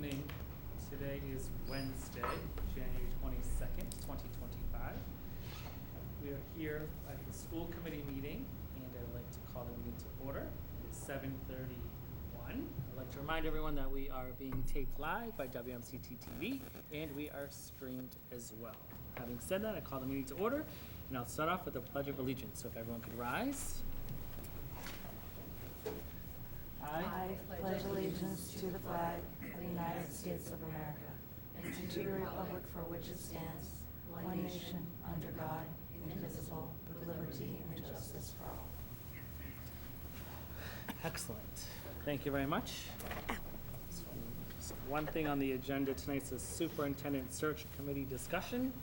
evening. Today is Wednesday, January 22nd, 2025. We are here at the school committee meeting, and I'd like to call the meeting to order. It is 7:31. I'd like to remind everyone that we are being taped live by WMCT-TV, and we are streamed as well. Having said that, I call the meeting to order, and I'll start off with the Pledge of Allegiance. So if everyone could rise. I pledge allegiance to the flag of the United States of America and to the republic for which it stands, one nation, under God, indivisible, with liberty and justice for all. Excellent. Thank you very much. So one thing on the agenda tonight is a superintendent search committee discussion.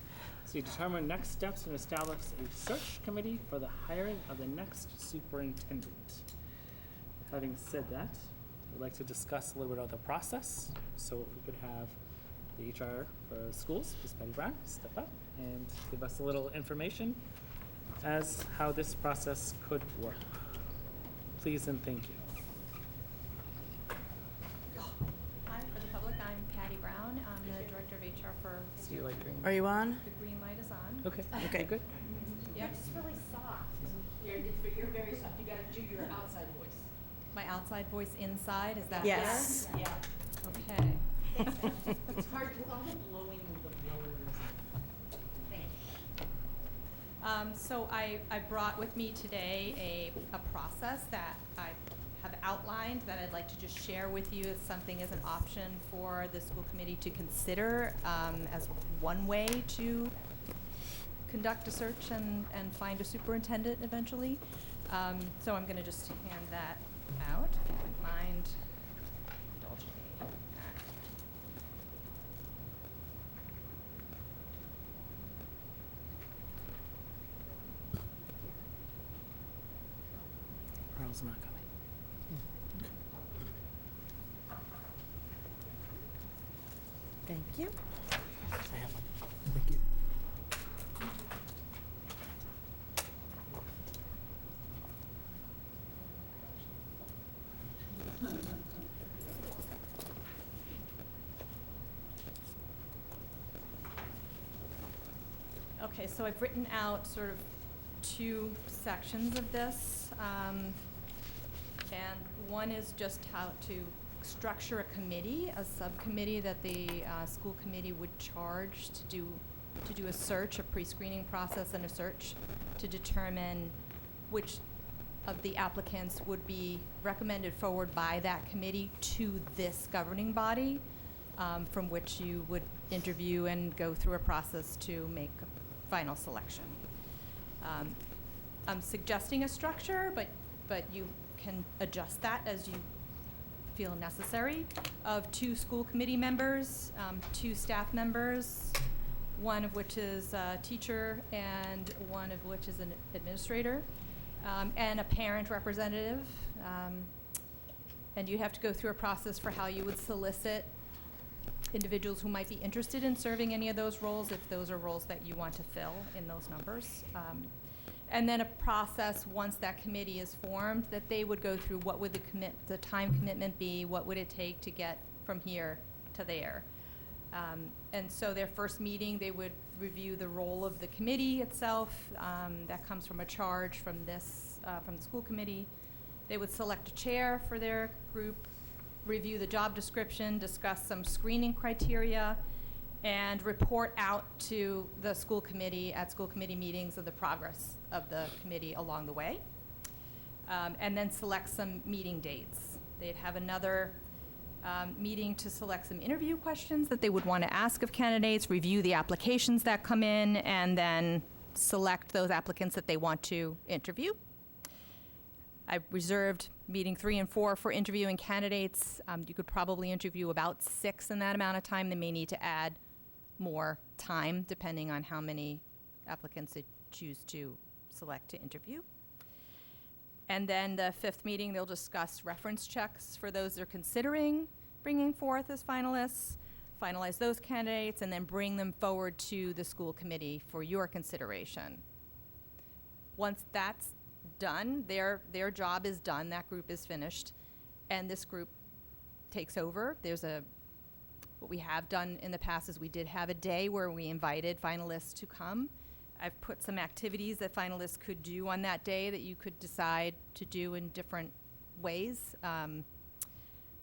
So you determine next steps and establish a search committee for the hiring of the next superintendent. Having said that, I'd like to discuss a little bit about the process. So if we could have the HR for schools, Ms. Patty Brown, step up and give us a little information as how this process could work. Please and thank you. Hi, for the public, I'm Patty Brown. I'm the Director of HR for Do you like green? Are you on? The green light is on. Okay. Okay. Good. Yep. It's really soft. You're very soft. You gotta do your outside voice. My outside voice inside, is that Yes. Yeah. clear? Okay. It's hard with all the blowing of the blowers. Thank you. So I brought with me today a process that I have outlined that I'd like to just share with you as something as an option for the school committee to consider as one way to conduct a search and find a superintendent eventually. So I'm going to just hand that out, if you wouldn't mind indulging me. Pearl's not coming. Thank you. I have one. Thank you. Okay, so I've written out sort of two sections of this. And one is just how to structure a committee, a subcommittee that the school committee would charge to do a search, a pre-screening process and a search to determine which of the applicants would be recommended forward by that committee to this governing body, from which you would interview and go through a process to make a final selection. I'm suggesting a structure, but you can adjust that as you feel necessary, of 2 school committee members, 2 staff members, one of which is a teacher and one of which is an administrator, and a parent representative. And you have to go through a process for how you would solicit individuals who might be interested in serving any of those roles, if those are roles that you want to fill in those numbers. And then a process, once that committee is formed, that they would go through what would the time commitment be, what would it take to get from here to there. And so their first meeting, they would review the role of the committee itself. That comes from a charge from the school committee. They would select a chair for their group, review the job description, discuss some screening criteria, and report out to the school committee at school committee meetings of the progress of the committee along the way. And then select some meeting dates. They'd have another meeting to select some interview questions that they would want to ask of candidates, review the applications that come in, and then select those applicants that they want to interview. I reserved meeting 3 and 4 for interviewing candidates. You could probably interview about 6 in that amount of time. They may need to add more time depending on how many applicants they choose to select to interview. And then the 5th meeting, they'll discuss reference checks for those they're considering bringing forth as finalists, finalize those candidates, and then bring them forward to the school committee for your consideration. Once that's done, their job is done, that group is finished, and this group takes over. There's a What we have done in the past is we did have a day where we invited finalists to come. I've put some activities that finalists could do on that day that you could decide to do in different ways,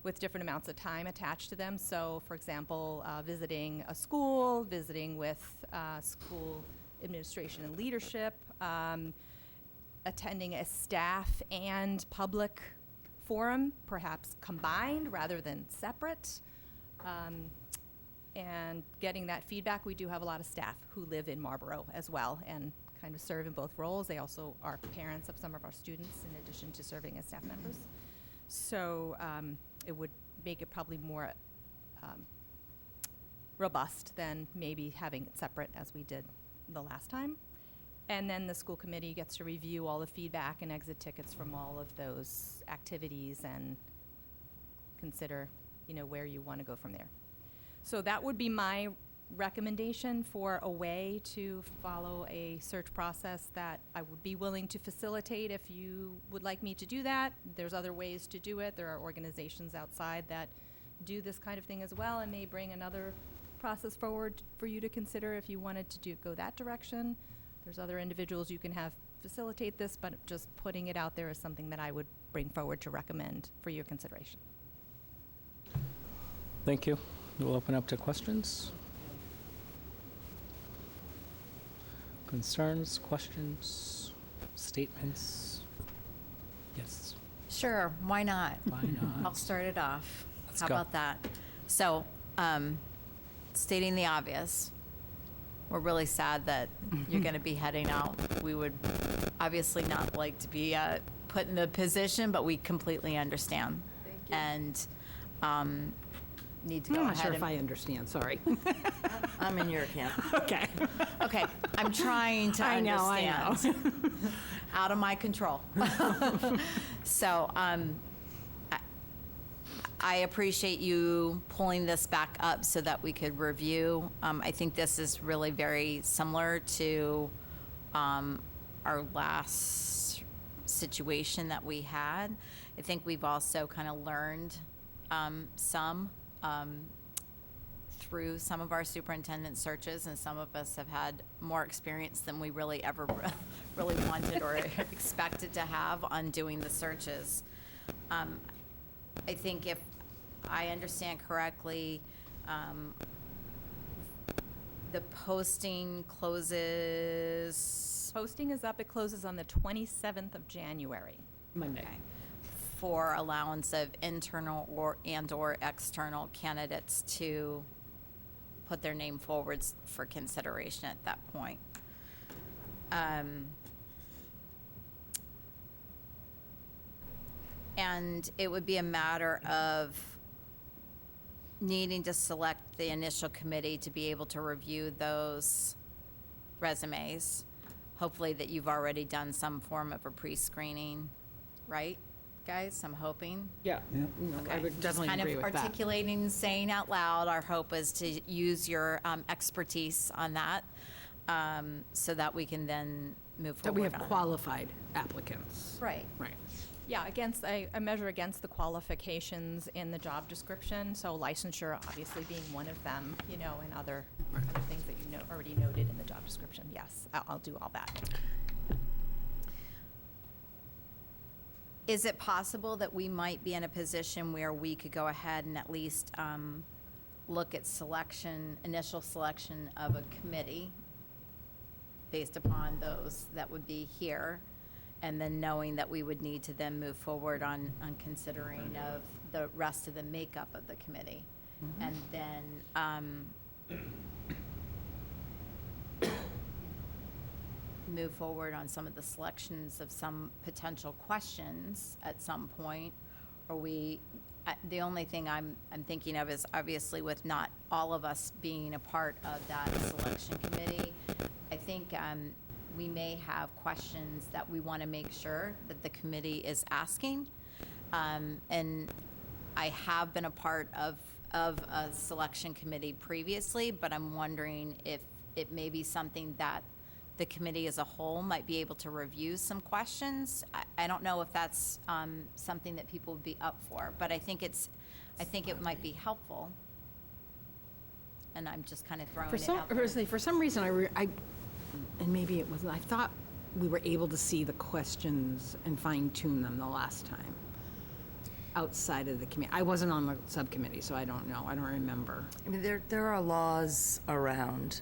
with different amounts of time attached to them. So, for example, visiting a school, visiting with school administration and leadership, attending a staff and public forum, perhaps combined rather than separate, and getting that feedback. We do have a lot of staff who live in Marlborough as well and kind of serve in both roles. They also are parents of some of our students in addition to serving as staff members. So it would make it probably more robust than maybe having it separate as we did the last time. And then the school committee gets to review all the feedback and exit tickets from all of those activities and consider, where you want to go from there. So that would be my recommendation for a way to follow a search process that I would be willing to facilitate if you would like me to do that. There's other ways to do it. There are organizations outside that do this kind of thing as well and may bring another process forward for you to consider if you wanted to go that direction. There's other individuals you can have facilitate this, but just putting it out there is something that I would bring forward to recommend for your consideration. Thank you. We'll open up to questions. Concerns, questions, statements? Yes. Sure, why not? Why not? I'll start it off. Let's How go. about that? So, stating the obvious, we're really sad that you're going to be heading out. We would obviously not like to be put in the position, but we completely understand. Thank you. And need to go I'm not ahead sure if and- I understand, sorry. I'm in your camp. Okay. Okay, I'm trying to I know. understand. Out of my control. So, I appreciate you pulling this back up so that we could review. I think this is really very similar to our last situation that we had. I think we've also kind of learned some through some of our superintendent searches, and some of us have had more experience than we really ever really wanted or expected to have on doing the searches. I think if I understand correctly, the posting closes Posting is up. It closes on the 27th of January. Monday. okay, for allowance of internal or external candidates to put their name forwards for consideration at that point. And it would be a matter of needing to select the initial committee to be able to review those resumes. Hopefully that you've already done some form of a pre-screening, right, guys? I'm hoping. Yeah. No, I would definitely agree with Kind of that. articulating, saying out loud, our hope is to use your expertise on that, so that we can then move That forward we have on it. qualified applicants. Right. Right. Yeah, I measure against the qualifications in the job description, so licensure obviously being one of them, and other things that you already noted in the job description. Yes, I'll do all that. Is it possible that we might be in a position where we could go ahead and at least look at initial selection of a committee based upon those that would be here, and then knowing that we would need to then move forward on considering of the rest of the makeup of the committee? And then move forward on some of the selections of some potential questions at some point? Or the only thing I'm thinking of is obviously with not all of us being a part of that selection committee, I think we may have questions that we want to make sure that the committee is asking. And I have been a part of a selection committee previously, but I'm wondering if it may be something that the committee as a whole might be able to review some questions. I don't know if that's something that people would be up for, but I think it might be helpful. and I'm just kind of throwing For it some, out there. for some reason, and maybe it wasn't, I thought we were able to see the questions and fine tune them the last time outside of the committee. I wasn't on the subcommittee, so I don't know. I don't remember. I mean, there are laws around,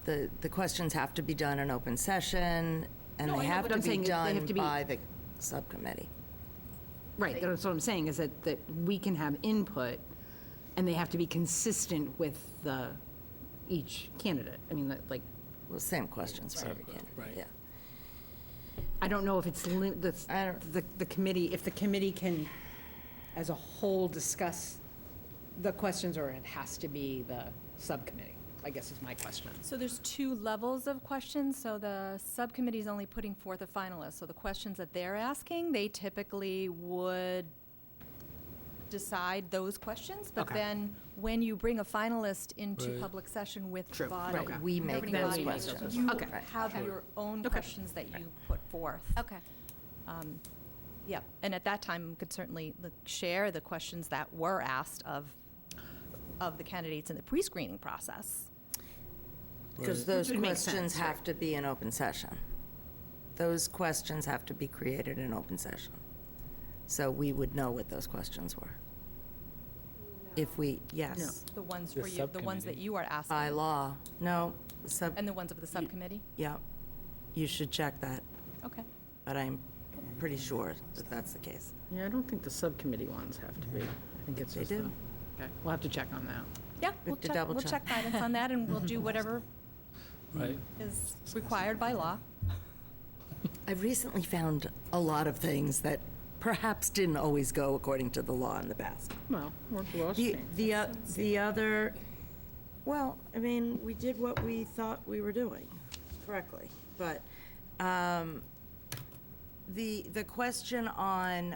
the questions have to be done in open session, and No, they I know, have but to I'm be saying they have done to be- by the subcommittee. Right, that's what I'm saying, is that we can have input, and they have to be consistent with each candidate. I mean, like, Well, same questions for every candidate, right. yeah. I don't know if it's, I don't- the committee, if the committee can, as a whole, discuss the questions, or it has to be the subcommittee, I guess is my question. So there's two levels of questions. So the subcommittee is only putting forth a finalist. So the questions that they're asking, they typically would decide those questions. But Okay. then when you bring a finalist into Right. public session with the True. body, Okay. We make governing those body, questions. you Okay. have your own Okay. questions that you put forth. Okay. Yeah, and at that time, could certainly share the questions that were asked of the candidates in the pre-screening process. Because Right. those Which would make questions sense, right. have to be in open session. Those questions have to be created in open session. So we would know what those questions were. If we, yes, The ones The for you, the ones that subcommittee. you are by asking, law, no, and the ones of the subcommittee? yeah, you should check that, Okay. but I'm pretty sure that that's the case. Yeah, I don't think the subcommittee ones have to be. I think it's They just do. Okay, we'll have to check on that. Yeah, we'll to check, double we'll check. check guidance on that, and we'll do whatever Right. is required by law. I've recently found a lot of things that perhaps didn't always go according to the law in the past. Well, we're The other, well, I mean, we did what we thought we were doing correctly, but the question on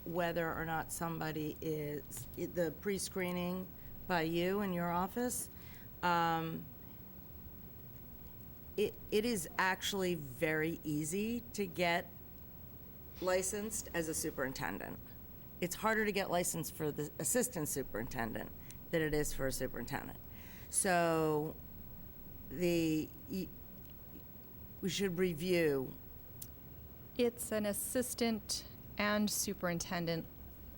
whether or not somebody is, the pre-screening by you in your office, it is actually very easy to get licensed as a superintendent. It's harder to get licensed for the assistant superintendent than it is for a superintendent. So we should review. It's an assistant and superintendent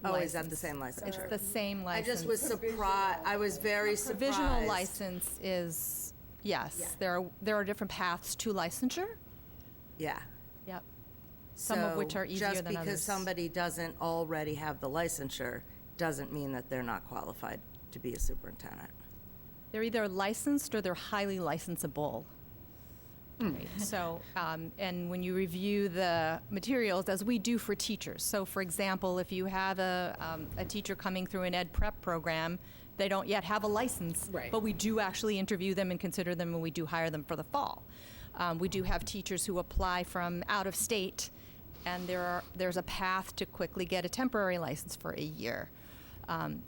Oh, is that license. the same licensure? It's the same I license. just was surprised, I was very surprised. Provisional license is, yes, there are different paths to licensure. Yeah. Yep. Some of which So are easier than Just because others. somebody doesn't already have the licensure doesn't mean that they're not qualified to be a superintendent. They're either licensed or they're highly licensable. Right. So, and when you review the materials, as we do for teachers, so for example, if you have a teacher coming through an ed prep program, they don't yet have a license, Right. but we do actually interview them and consider them, and we do hire them for the fall. We do have teachers who apply from out of state, and there's a path to quickly get a temporary license for a year.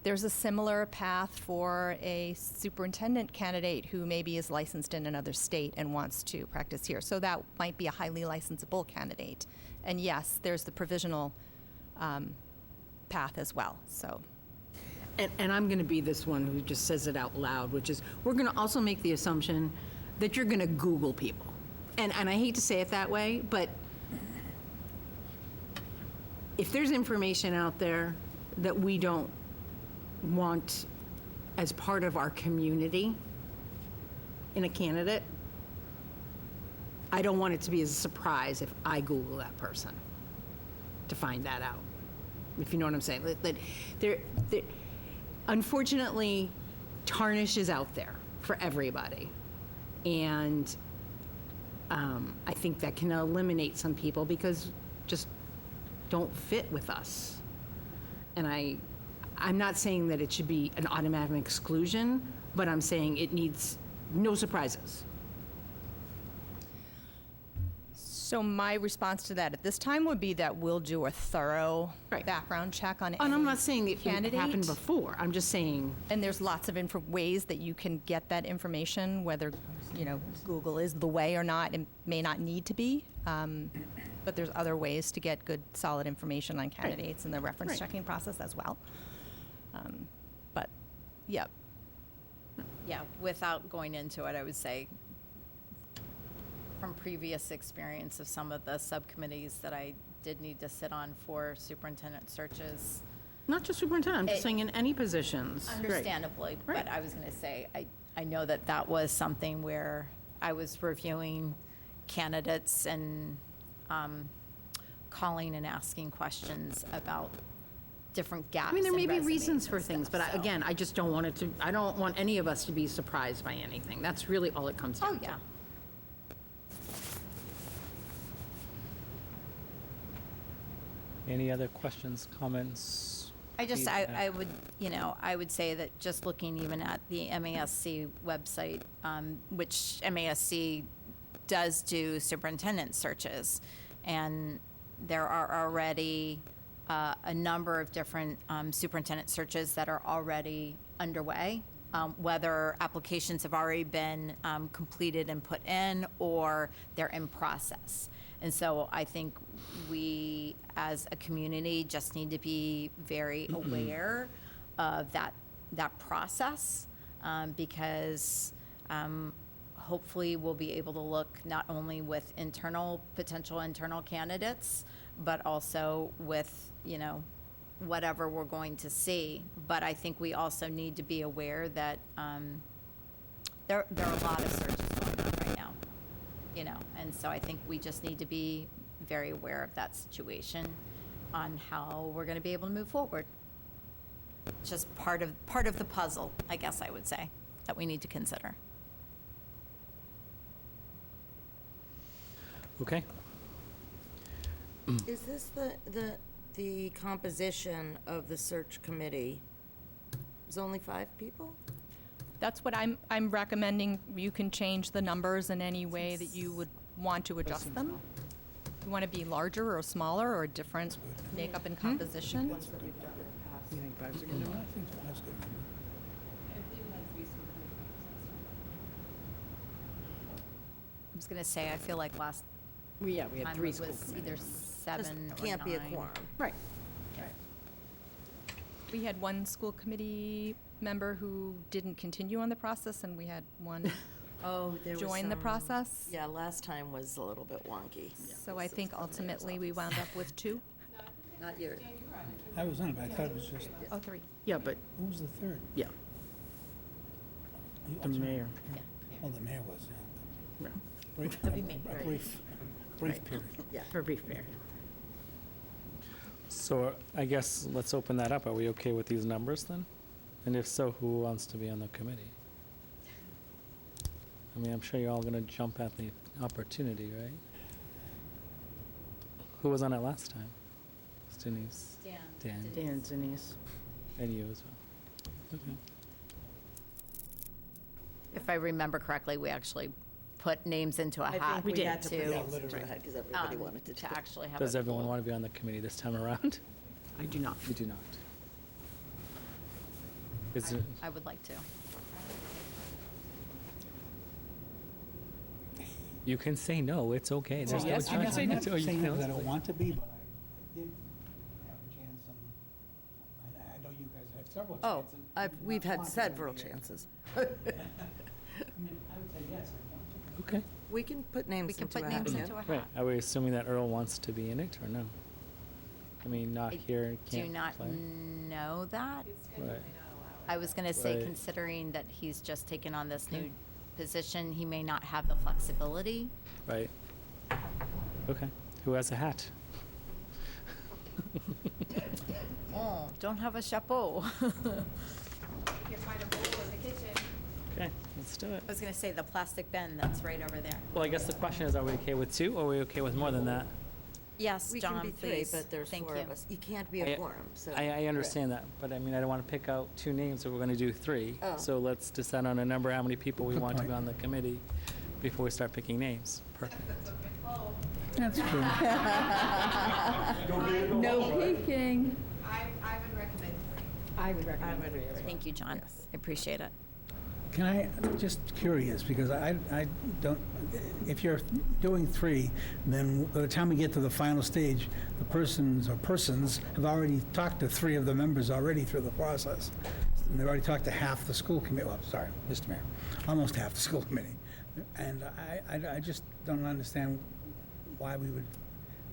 There's a similar path for a superintendent candidate who maybe is licensed in another state and wants to practice here. So that might be a highly licensable candidate. And yes, there's the provisional path as well, so. And I'm going to be this one who just says it out loud, which is, we're going to also make the assumption that you're going to Google people. And I hate to say it that way, but if there's information out there that we don't want as part of our community in a candidate, I don't want it to be as a surprise if I Google that person to find that out, if you know what I'm saying. That there, unfortunately, tarnish is out there for everybody. And I think that can eliminate some people because just don't fit with us. And I'm not saying that it should be an automatic exclusion, but I'm saying it needs no surprises. So my response to that at this time would be that we'll do a thorough Right. background check on And I'm any not saying it happened candidate. before. I'm just saying, And there's lots of ways that you can get that information, whether, Google is the way or not. It may not need to be, but there's other ways to get good, solid information on candidates in the reference Right. checking process as well. But, yep. Yeah, without going into it, I would say from previous experience of some of the subcommittees that I did need to sit on for superintendent searches, Not just superintendent, I'm just It- saying in any positions. Right. understandably, Right. but I was going to say, I know that that was something where I was reviewing candidates and calling and asking questions about different gaps I mean, there in may be resumes reasons for and things, stuff, but so. again, I just don't want it to, I don't want any of us to be surprised by anything. That's really all it comes down Oh, to. yeah. Any other questions, comments? I feedback? would, I would say that just looking even at the MASC website, which MASC does do superintendent searches, and there are already a number of different superintendent searches that are already underway, whether applications have already been completed and put in, or they're in process. And so I think we, as a community, just need to be very aware of that process, because hopefully we'll be able to look not only with potential internal candidates, but also with, whatever we're going to see. But I think we also need to be aware that there are a lot of searches going on right now. And so I think we just need to be very aware of that situation on how we're going to be able to move forward. Just part of the puzzle, I guess I would say, that we need to consider. Okay, Is this the composition of the search committee? Is only 5 people? That's what I'm recommending. You can change the numbers in any way that you would want to adjust them. You want to be larger or smaller or different makeup and composition? you think five's a good number? I was going to say, I feel like last Yeah, we had time 3 it school was either committees. 7 or 9. Can't be a quorum. Right. We had one school committee member who didn't continue on the process, and we had one Oh, there was join the some- process. Yeah, last time was a little bit wonky. So I think ultimately we wound up with 2. Not your, I was on it, but I thought it was just, Oh, 3. Yeah, but, who was the third? yeah, You- the mayor. Oh, the mayor was, yeah. Yeah. Brief, That'd be me. a brief period. yeah. For a brief period. So I guess let's open that up. Are we okay with these numbers then? And if so, who wants to be on the committee? I mean, I'm sure you're all going to jump at the opportunity, right? Who was on it last time? It's Denise. Dan. Dan, Denise. And you as well. Okay. If I remember correctly, we actually put names into a I hat. think we had to to, put Yeah, names into literally. it because everybody wanted to do to it. actually have Does it everyone full. want to be on the committee this time around? I do not. You do not. Is it, I would like to. you can say no, it's okay. There's no Yes, you can say judgment. no. Oh, you Saying can that I also- don't want to be, but I did have a chance, and I know you guys have several Oh, chances. we've had Want to several be. chances. I mean, I would say yes, I want to. Okay, We can put names We can into a put hat. names yeah. into a right. hat. Are we assuming that Earl wants to be in it or no? I mean, not I here, Do can't not play. know that. Right. I was going to say, Right. considering that he's just taken on this new position, he may not have the flexibility. Right. Okay. Who has a hat? Oh, don't have a chapeau. Okay, let's do it. I was going to say the plastic bin that's right over there. Well, I guess the question is, are we okay with 2 or are we okay with more than that? Yes, We can John, be 3, please. but there's Thank 4 you. of us. You can't be I- a quorum, so. I understand that, but I mean, I don't want to pick out 2 names if we're going to do 3. Oh. So let's decide on a number, how many people we Good want to be point. on the committee before we start picking names. Perfect. That's true. No peeking. I would recommend 3. I would recommend. Thank you, John. Yes. I appreciate it. Can I, just curious, because I don't, if you're doing 3, then by the time we get to the final stage, the persons have already talked to 3 of the members already through the process. and they've already talked to half the school committee, well, sorry, Mr. Mayor, almost half the school committee. And I just don't understand why we would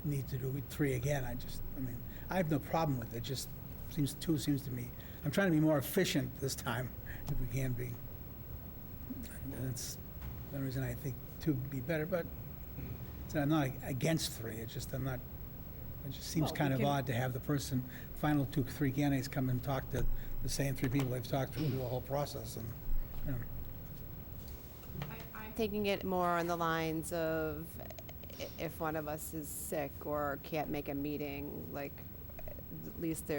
need to do 3 again. I mean, I have no problem with it, just two seems to me, I'm trying to be more efficient this time, if we can be. And that's the reason I think 2 would be better, but so I'm not against 3, it just seems Well, kind we of can- odd to have the final 3 candidates come and talk to the same 3 people they've talked to through the whole process, and, you know. I'm taking it more on the lines of if one of us is sick or can't make a meeting, like, at least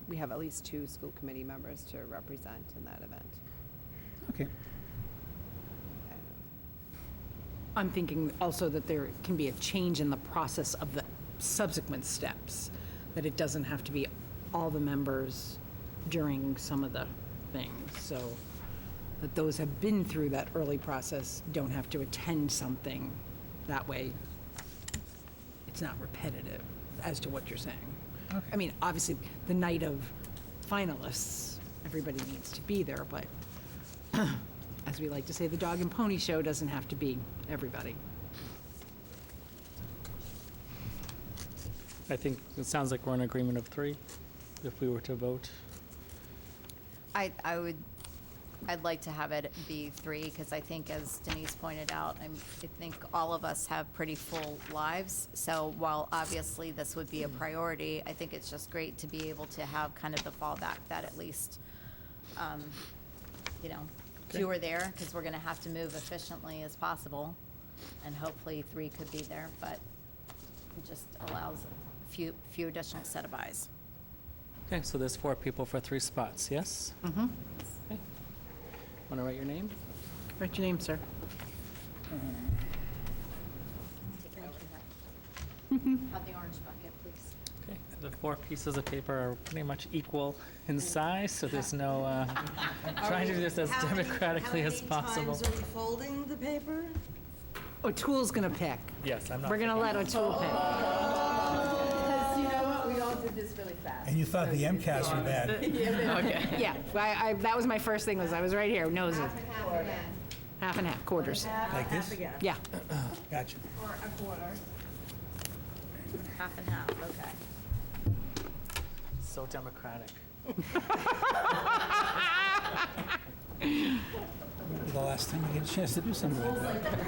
we have at least 2 school committee members to represent in that event. Okay. I'm thinking also that there can be a change in the process of the subsequent steps, that it doesn't have to be all the members during some of the things, so that those have been through that early process don't have to attend something. That way, it's not repetitive as to what you're saying. Okay. I mean, obviously, the night of finalists, everybody needs to be there, but as we like to say, the dog and pony show doesn't have to be everybody. I think it sounds like we're in agreement of 3, if we were to vote. I'd like to have it be 3, because I think, as Denise pointed out, I think all of us have pretty full lives. So while obviously this would be a priority, I think it's just great to be able to have kind of the fallback that at least, you know, 2 are there, because we're going to have to move efficiently as possible. And hopefully 3 could be there, but it just allows a few additional set of eyes. Okay, so there's 4 people for 3 spots, yes? Mm-hmm. Okay. Want to write your name? Write your name, sir. Have the orange bucket, please. Okay, the 4 pieces of paper are pretty much equal in size, so there's no, trying to do this as democratically as possible. How many times are we folding the paper? O'Toole's gonna pick. Yes, I'm not. We're gonna let O'Toole pick. Because you know what, we all did this really fast. And you thought the MCAS were bad. Okay. Yeah, that was my first thing, was I was right here, nosy. Half and half again, Half and half, quarters. Like this? Yeah. Gotcha. or a quarter. Half and half, okay. So democratic. The last time we get a chance to do something like that.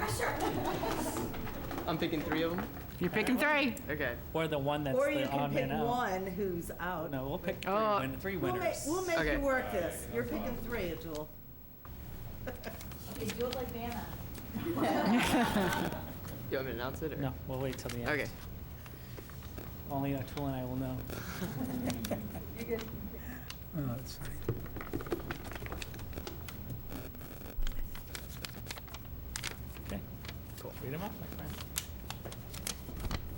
I'm picking 3 of them. You're picking 3. Okay. Or the one that's Or you the can on pick and out. one who's out. No, we'll pick 3, Oh. 3 We'll winners. make Okay. you work this. You're picking 3, Atul. Okay, do it like Vanna. You want me to announce it? Or? No, we'll wait till the end. Okay. Only Atul and I will know. Oh, that's funny. Okay, cool. Read them up, my friend.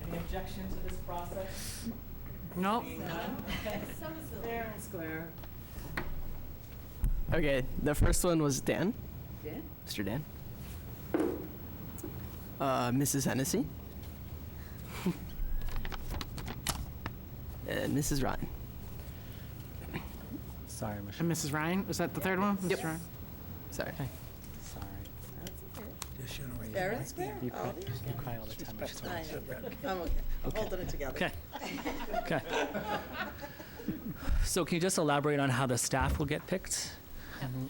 Any objection to this process? Nope. Fair and square. Okay. The first one was Dan. Dan? Mr. Dan. Mrs. Hennessy. And Mrs. Ryan. Sorry, Michelle. And Mrs. Ryan, was that the third one? Mrs. Ryan? Sorry. Okay, sorry. Just showing where you Fair are and right square? You Oh, cry, you cry all the time. I just I wanted to- know. I'm okay. I'm holding it together. Okay. Okay. So can you just elaborate on how the staff will get picked?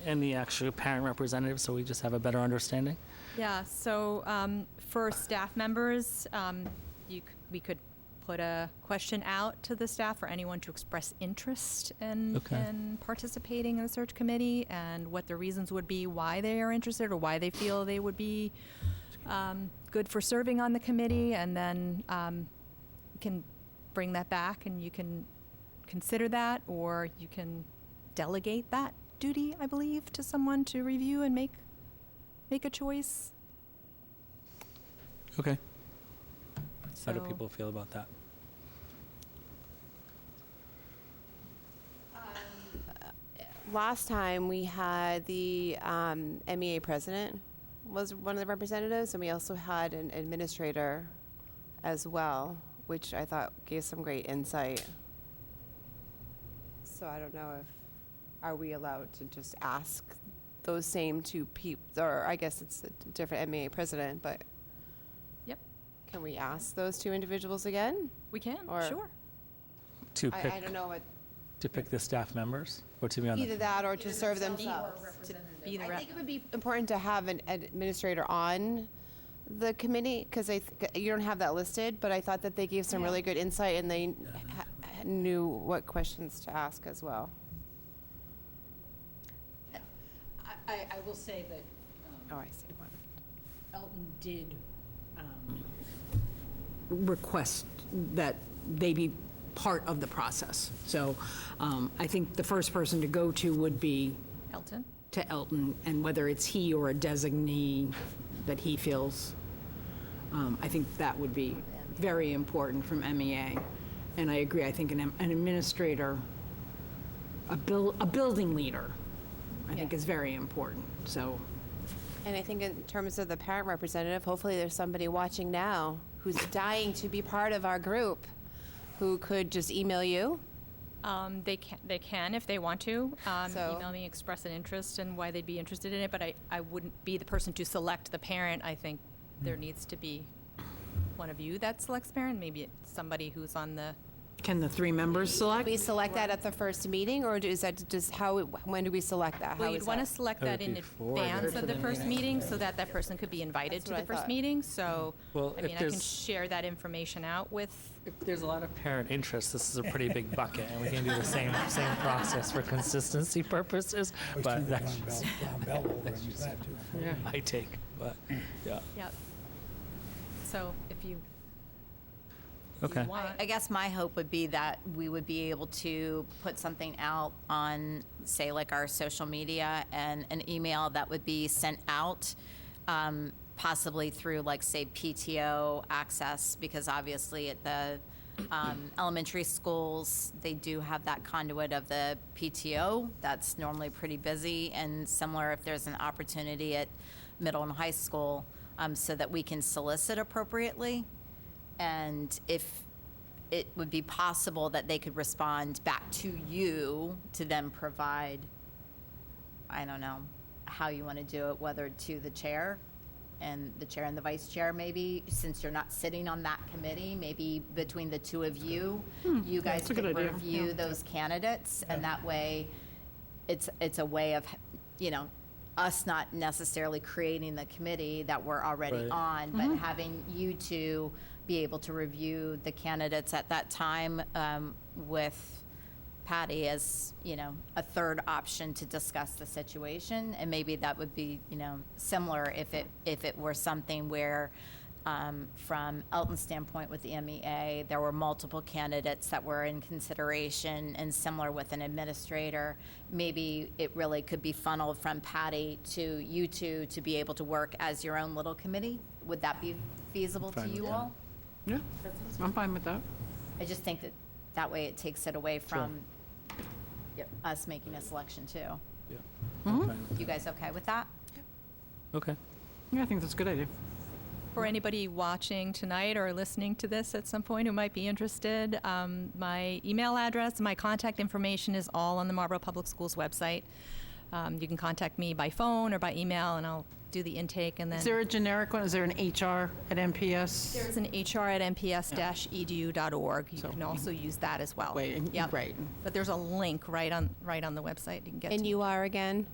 And the actual parent representative, so we just have a better understanding? Yeah, so for staff members, we could put a question out to the staff for anyone to express interest in, Okay. in participating in the search committee, and what the reasons would be why they are interested or why they feel they would be good for serving on the committee, and then you can bring that back and you can consider that, or you can delegate that duty, I believe, to someone to review and make a choice. Okay. How do So- people feel about that? Last time we had the MEA president was one of the representatives, and we also had an administrator as well, which I thought gave some great insight. So I don't know if are we allowed to just ask those same two people, or I guess it's a different MEA president, but Yep, can we ask those two individuals again? we can, Or- sure. To pick, I don't know what, to pick the staff members, or to be on either the, that or to serve themselves. To be the I rep. think it would be important to have an administrator on the committee, because you don't have that listed, but I thought that they gave some really good insight, and they knew what questions to ask as well. I will say that Oh, I see one. Elton did request that they be part of the process. So I think the first person to go to would be Elton? to Elton, and whether it's he or a designee that he feels, I think that would be very important from MEA. And I agree, I think an administrator, a building leader, I think is very important, so. And I think in terms of the parent representative, hopefully there's somebody watching now who's dying to be part of our group, who could just email you. They can if they want to. So- Email me, express an interest and why they'd be interested in it, but I wouldn't be the person to select the parent. I think there needs to be one of you that selects parent, maybe it's somebody who's on the, Can the 3 members select? We select that at the first meeting, or is that just when do we select that? well, How you'd is want to that? select That would that in be before advance the of the first meeting so that that person could be invited That's to what the I first thought. meeting. So, Well, I if mean, I can there's- share that information out with, if there's a lot of parent interest, this is a pretty big bucket, and we can do the same process for consistency purposes, but that's just my take, but, yeah. yep. So if you Okay. want. I guess my hope would be that we would be able to put something out on, say, like our social media, and an email that would be sent out, possibly through, like, say, PTO access, because obviously at the elementary schools, they do have that conduit of the PTO that's normally pretty busy, and similar if there's an opportunity at middle and high school, so that we can solicit appropriately. And if it would be possible that they could respond back to you to then provide, I don't know, how you want to do it, whether to the chair and the vice chair, maybe, since you're not sitting on that committee, maybe between the two of you, you guys that's a could good idea. review those candidates, and that way, it's a way of, us not necessarily creating the committee that we're already Right. on, but having you two be able to review the candidates at that time, with Patty as, a third option to discuss the situation. And maybe that would be, similar if it were something where, from Elton's standpoint with the MEA, there were multiple candidates that were in consideration, and similar with an administrator. Maybe it really could be funneled from Patty to you two to be able to work as your own little committee. Would that be feasible to Fine with you that. all? Yeah, I'm fine with that. I just think that way it takes it away from us making a selection too. Yeah. I'm fine with You guys okay with that? that. Okay. Yeah, I think that's a good idea. For anybody watching tonight or listening to this at some point who might be interested, my email address, my contact information is all on the Marlborough Public Schools website. You can contact me by phone or by email, and I'll do the intake, and then Is there a generic one? Is there an HR at MPS? there's an hr@mps-edu.org. You can also use that as well. Wait, Yep. right. But there's a link right on the website. You can get And to you are again?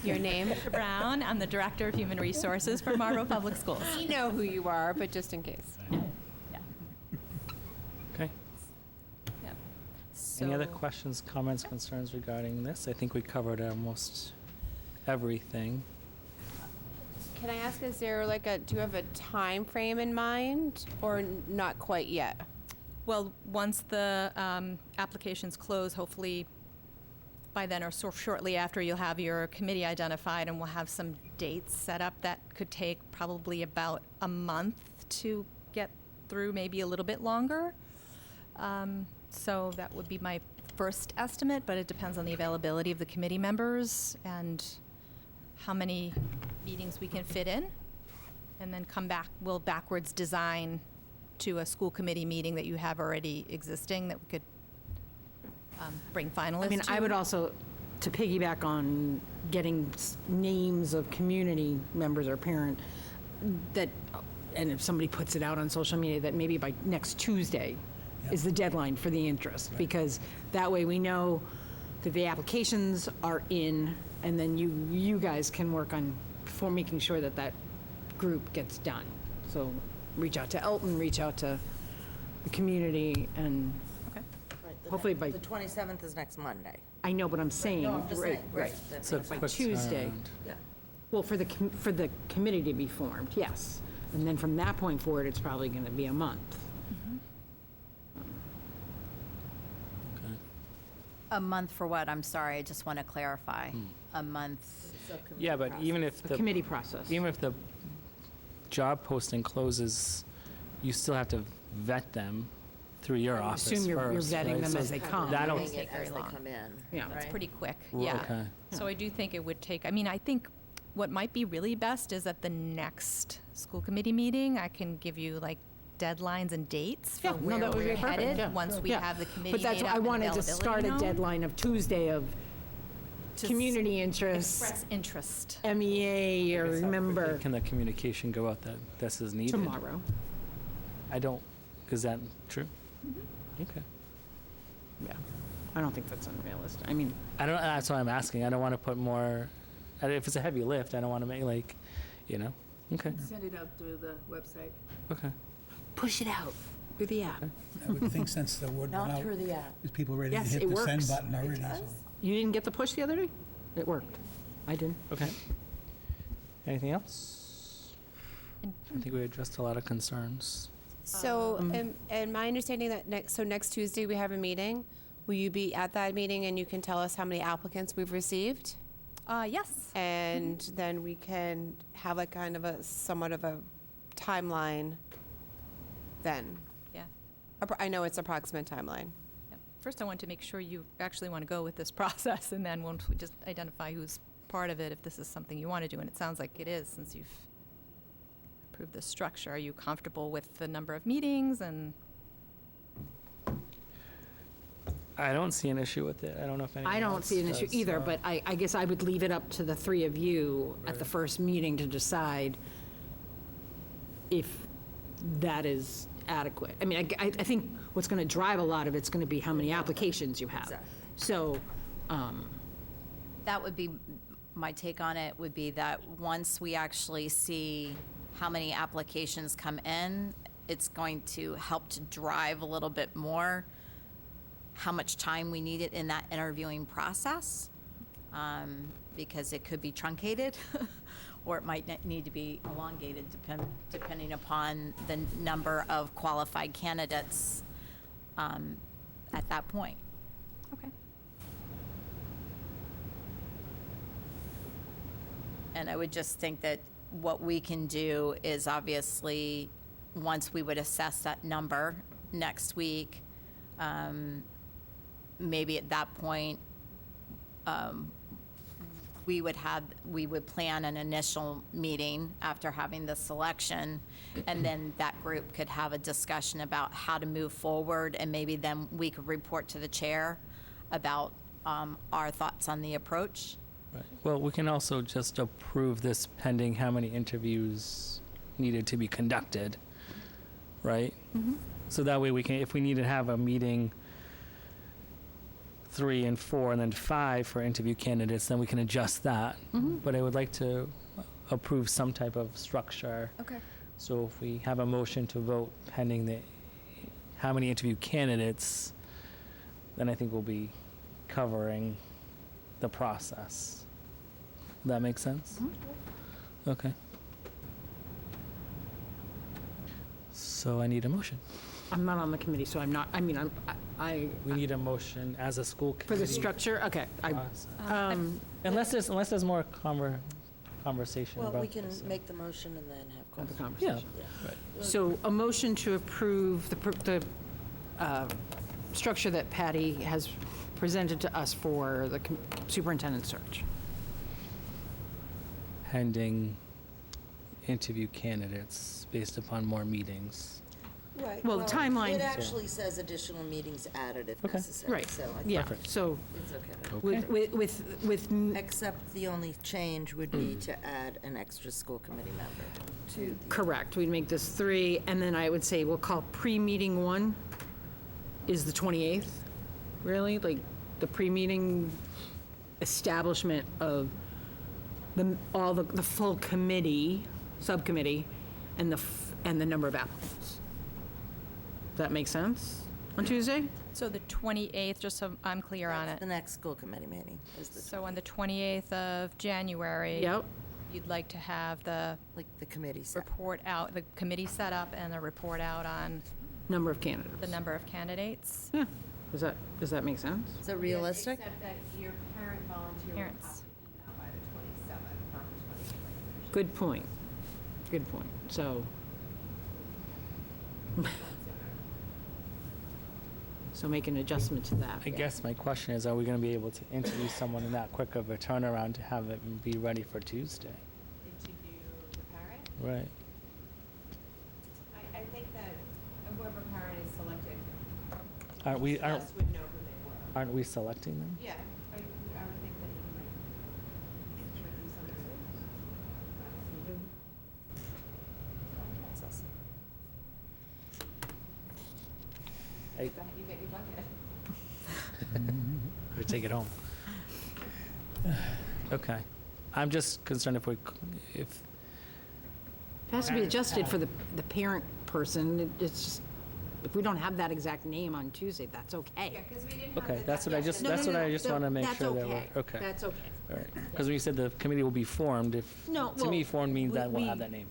Your name? Mr. Brown. I'm the Director of Human Resources for Marlborough Public Schools. We know who you are, but just in case. Okay. Yep. Any other So- questions, comments, concerns regarding this? I think we covered almost everything. Can I ask, do you have a time frame in mind, or not quite yet? Well, once the applications close, hopefully by then or shortly after, you'll have your committee identified, and we'll have some dates set up that could take probably about a month to get through, maybe a little bit longer. So that would be my first estimate, but it depends on the availability of the committee members and how many meetings we can fit in, and then we'll backwards design to a school committee meeting that you have already existing that we could bring finalists to. I mean, I would also to piggyback on getting names of community members or parent, that, and if somebody puts it out on social media, that maybe by next Tuesday is the deadline for the interest, because that way we know that the applications are in, and then you guys can work on for making sure that that group gets done. So reach out to Elton, reach out to the community, and hopefully by, The 27th is next Monday. I know, but I'm saying, No, I'm just saying, right. that's So By quick Tuesday. turnaround. Yeah. Well, for the committee to be formed, yes. And then from that point forward, it's probably going to be a month. Okay. A month for what? I'm sorry, I just want to clarify. A month. Yeah, but even if A the, committee process. even if the job posting closes, you still have to vet them through your office first, Assume you're vetting right? them So as they come. That'll, Doing it take very as they long. come in. Yeah. It's right? pretty quick, Well, yeah. okay. So I do think it would take, I mean, I think what might be really best is at the next school committee meeting, I can give you like deadlines and dates Yeah, for no, where that would we're be perfect, headed, yeah. once we Yeah. have the committee But that's made why up I and wanted to availability start a known. deadline of Tuesday of To community interests, Express interest. MEA, or remember, Can the communication go out that this is needed? tomorrow. I don't, is that true? Mm-hmm. Okay. Yeah. I don't think that's unrealistic. I mean, I don't, that's why I'm asking. I don't want to put more, if it's a heavy lift, I don't want to make like, Okay, Send it out through the website. okay. push it out through the app. I would think since the word went Not out, through the app. there's people ready to Yes, hit it the send works. button already. so- You didn't get the push the other day? It worked. I did. Okay. Anything else? I think we addressed a lot of concerns. So, and my understanding that next Tuesday we have a meeting. Will you be at that meeting and you can tell us how many applicants we've received? Yes. And then we can have like kind of somewhat of a timeline then. Yeah. I know it's approximate timeline. Yeah. First, I want to make sure you actually want to go with this process, and then once we just identify who's part of it, if this is something you want to do, and it sounds like it is, since you've approved the structure. Are you comfortable with the number of meetings and? I don't see an issue with it. I don't know if anyone I don't else see an issue does, either, so- but I guess I would leave it up to the three of you at the first meeting to decide if that is adequate. I mean, I think what's going to drive a lot of it's going to be how many applications you have. Exactly. So, That would be, my take on it would be that once we actually see how many applications come in, it's going to help to drive a little bit more how much time we needed in that interviewing process, because it could be truncated, or it might need to be elongated depending upon the number of qualified candidates at that point. Okay. And I would just think that what we can do is obviously, once we would assess that number next week, maybe at that point, we would plan an initial meeting after having the selection, and then that group could have a discussion about how to move forward, and maybe then we could report to the chair about our thoughts on the approach. Right. Well, we can also just approve this pending how many interviews needed to be conducted, right? So that way we can, if we need to have a meeting 3 and 4 and then 5 for interview candidates, then we can adjust that. But I would like to approve some type of structure. Okay. So if we have a motion to vote pending the, how many interview candidates, then I think we'll be covering the process. That makes sense? Okay. So I need a motion. I'm not on the committee, so I'm not, I mean, We need a motion as a school for committee. the structure, okay. process. Unless there's more conversation about Well, we can this. make the motion and then have Have a conversation. conversation. Right. So a motion to approve the structure that Patty has presented to us for the superintendent search. Pending interview candidates based upon more meetings. Right. Well, the timeline- It actually says additional meetings added if Okay. necessary, Right, so I yeah, Perfect. so it's okay. with, Except the only change would be to add an extra school committee member to the. correct, we'd make this 3, and then I would say we'll call pre-meeting 1 is the 28th, really? Like, the pre-meeting establishment of all the full committee, subcommittee, and the number of applicants. Does that make sense on Tuesday? So the 28th, just so I'm clear on That's it. the next school committee meeting, is the, So on the 28th of January. Yep. You'd like to have the like, the committee set. report out, the committee set up and the report out on Number of candidates. the number of candidates. Yeah. Does that make sense? Is that realistic? Except that your parent volunteer Parents. will have to email by the 27th, not the 28th. Good point. Good point. So. So make an adjustment to that. I guess my question is, are we going to be able to interview someone in that quick of a turnaround to have it be ready for Tuesday? Interview the parent? Right. I think that whoever parent is selected, Aren't we, aren't, us would know who they were. aren't we selecting them? Yeah, I would think that you might interview somebody. I, You get your bucket. or take it home. Okay. I'm just concerned if It has to be adjusted for the parent person. It's just, if we don't have that exact name on Tuesday, that's okay. Because we didn't have okay, the- that's what I just, No, that's no, what no, I just no, want to make that's sure that okay. we're, okay. That's okay. All right. Because when you said the committee will be formed, if, No, to me, well, formed means that we'll we- have that name.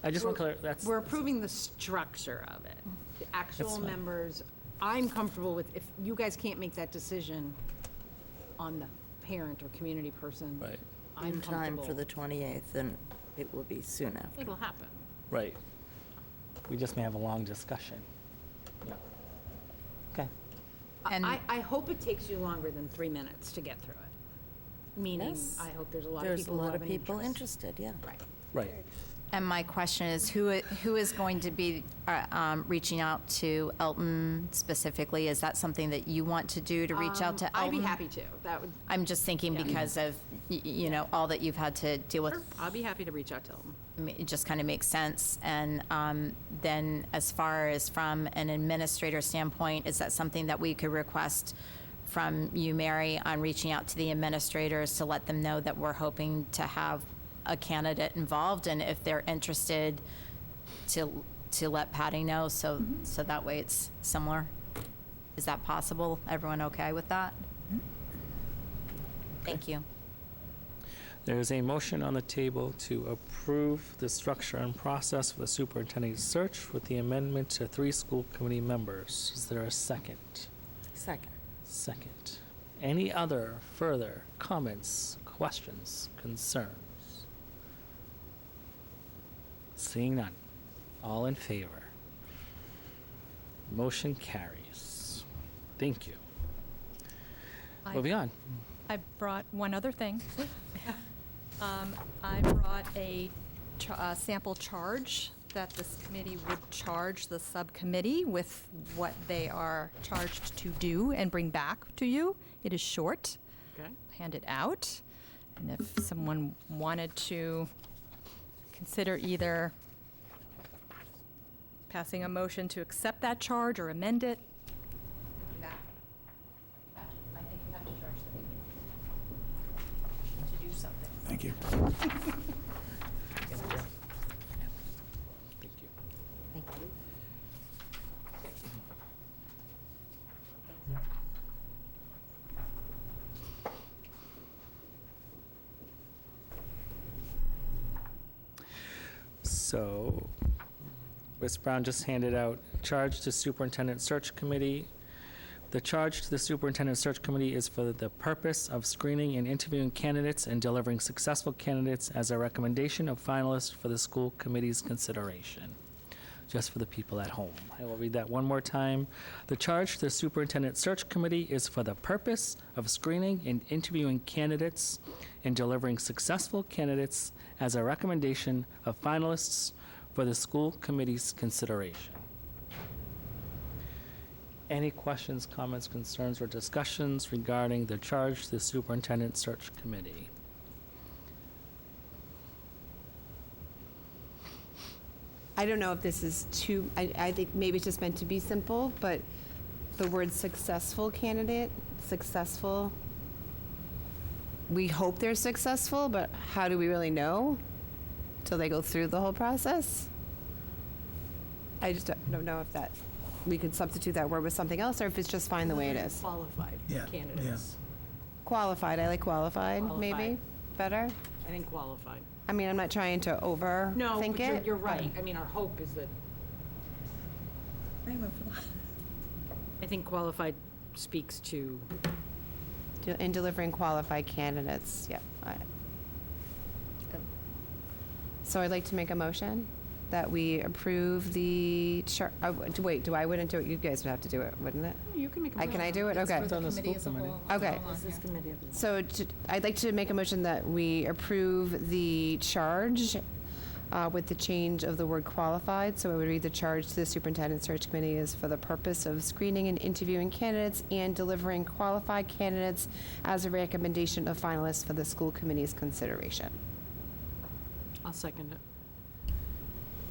I just want to clear, that's. We're approving the structure of it. The actual That's fine. members, I'm comfortable with, if you guys can't make that decision on the parent or community person. Right, I'm In time for comfortable. the 28th, then it will be soon after. It'll happen. right. We just may have a long discussion. Yeah. Okay. And- I hope it takes you longer than 3 minutes to get through it. Meaning, Yes. I hope there's a lot of There's a people who lot have of an people interest. interested, yeah. Right. Right. And my question is, who is going to be reaching out to Elton specifically? Is that something that you want to do, to reach out to Elton? I'd be happy to. That would, I'm just thinking because of, you know, all that you've had to deal with. I'll be happy to reach out to them. It just kind of makes sense. And then as far as from an administrator standpoint, is that something that we could request from you, Mary, on reaching out to the administrators to let them know that we're hoping to have a candidate involved, and if they're interested, to let Patty know, so that way it's similar? Is that possible? Everyone okay with that? Thank you. There is a motion on the table to approve the structure and process for the superintendent search with the amendment to 3 school committee members. Is there a second? Second. Second. Any other further comments, questions, concerns? Seeing none. All in favor? Motion carries. Thank you. I- Moving on. I brought one other thing. I brought a sample charge that this committee would charge the subcommittee with what they are charged to do and bring back to you. It is short. Okay. Hand it out. And if someone wanted to consider either passing a motion to accept that charge or amend it. I think you have to charge the meeting to do something. Thank you. Thank you. Thank you. So, Ms. Brown just handed out charge to Superintendent Search Committee. The charge to the Superintendent Search Committee is for the purpose of screening and interviewing candidates and delivering successful candidates as a recommendation of finalists for the school committee's consideration. Just for the people at home. I will read that one more time. The charge to the Superintendent Search Committee is for the purpose of screening and interviewing candidates and delivering successful candidates as a recommendation of finalists for the school committee's consideration. Any questions, comments, concerns, or discussions regarding the charge to the superintendent search committee? I don't know if this is too, I think maybe it's just meant to be simple, but the word successful candidate, successful, we hope they're successful, but how do we really know till they go through the whole process? I just don't know if that, we could substitute that word with something else, or if it's just fine the way it is. Qualified Yeah, candidates. Qualified, I like qualified, maybe, Qualified. better? I think qualified. I mean, I'm not trying to No, overthink but it. you're right. I mean, our hope is that, I think qualified speaks to, In delivering qualified candidates, yep. So I'd like to make a motion that we approve the wait, I wouldn't do it, you guys would have to do it, wouldn't it? you can make a Can I do it? Okay. It's on the school committee. Okay. This committee of the- So I'd like to make a motion that we approve the charge with the change of the word qualified. So I would read the charge to the superintendent search committee is for the purpose of screening and interviewing candidates and delivering qualified candidates as a recommendation of finalists for the school committee's consideration. I'll second it.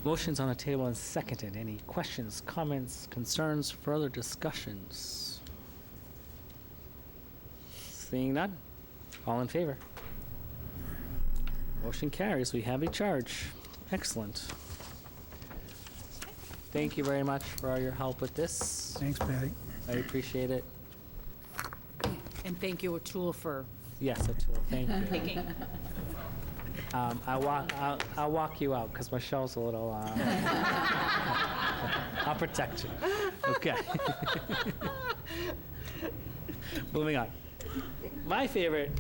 Motion's on the table and seconded. Any questions, comments, concerns, further discussions? Seeing none. All in favor? Motion carries. We have a charge. Excellent. Thank you very much for all your help with this. Thanks, Patty. I appreciate it. And thank you, Atul, for Yes, Atul, thank you. I'll walk you out because Michelle's a little, I'll protect you. Okay. Moving on. My favorite,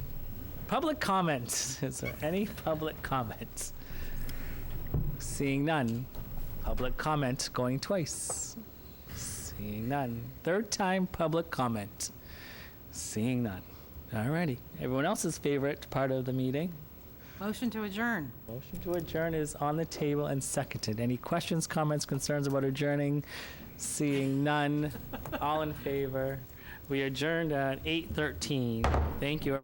public comments. Is there any public comments? Seeing none. Public comment going twice. Seeing none. Third time public comment. Seeing none. Alrighty. Everyone else's favorite part of the meeting. motion to adjourn. Motion to adjourn is on the table and seconded. Any questions, comments, concerns about adjourning? Seeing none. All in favor. We adjourned at 8:13. Thank you.